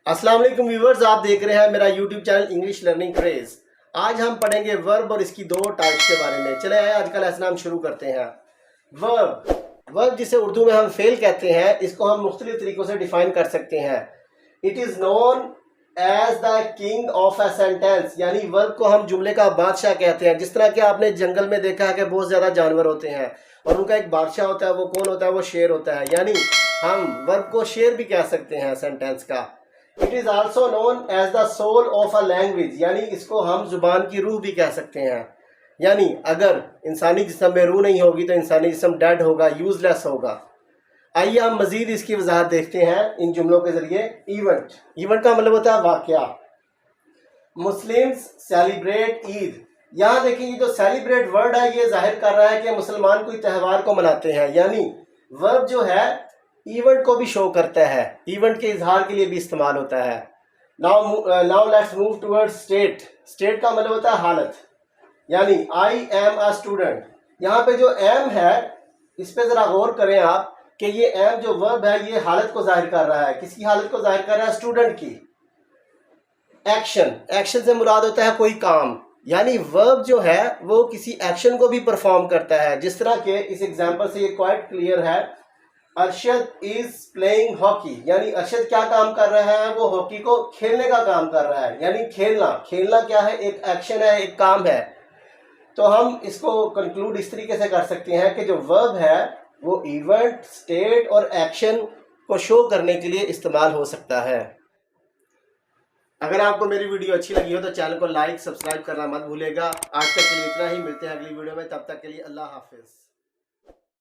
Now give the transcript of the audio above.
अस्सलाम वालेकुम व्यूवर्स, आप देख रहे हैं मेरा YouTube channel English learning craze. आज हम पढ़ेंगे वर्ब और इसकी दो टाइप्स के बारे में। चले आए आज का लेसन हम शुरू करते हैं। वर्ब जिसे उर्दू में हम फेल कहते हैं, इसको हम मुख्तलिफ तरीकों से डिफाइन कर सकते हैं। It is known as the king of a sentence, यानी वर्ब को हम जुमले का बादशाह कहते हैं। जिस तरह कि आपने जंगल में देखा है कि बहुत ज़्यादा जानवर होते हैं और उनका एक बादशाह होता है। वो कौन होता है? वो शेर होता है। यानी हम वर्ब को शेर भी कह सकते हैं सेंटेंस का। It is also known as the soul of a language, यानी इसको हम जुबान की रूह भी कह सकते हैं। यानी अगर इंसानी जिस्म में रूह नहीं होगी तो इंसानी जिस्म डेड होगा, यूजलेस होगा। आइए हम मजीद इसकी वजाहत देखते हैं इन जुमलों के जरिए। इवेंट का मतलब होता है वाकया। Muslims celebrate Eid. यहाँ देखिए, ये जो सेलिब्रेट वर्ड है ये जाहिर कर रहा है कि मुसलमान कोई त्यौहार को मनाते हैं। यानी वर्ब जो है इवेंट को भी शो करता है, इवेंट के इजहार के लिए भी इस्तेमाल होता है। Now let's move towards state. State का मतलब होता है हालत। यानी आई एम अ स्टूडेंट। यहाँ पे जो एम है इस पे ज़रा गौर करें आप कि ये एम जो वर्ब है ये हालत को जाहिर कर रहा है। किसकी हालत को जाहिर कर रहा है? स्टूडेंट की। एक्शन से मुराद होता है कोई काम। यानी वर्ब जो है वो किसी एक्शन को भी परफॉर्म करता है। जिस तरह के इस एग्जांपल से ये क्वाइट क्लियर है। अरशद इज प्लेइंग हॉकी, यानी अरशद क्या काम कर रहा है? वो हॉकी को खेलने का काम कर रहा है। यानी खेलना क्या है? एक एक्शन है, एक काम है। तो हम इसको कंक्लूड इस तरीके से कर सकते हैं कि जो वर्ब है वो इवेंट, स्टेट और एक्शन को शो करने के लिए इस्तेमाल हो सकता है। अगर आपको मेरी वीडियो अच्छी लगी हो तो चैनल को लाइक सब्सक्राइब करना मत भूलिएगा। आज तक के लिए इतना ही, मिलते हैं अगली वीडियो में। तब तक के लिए अल्लाह हाफिज।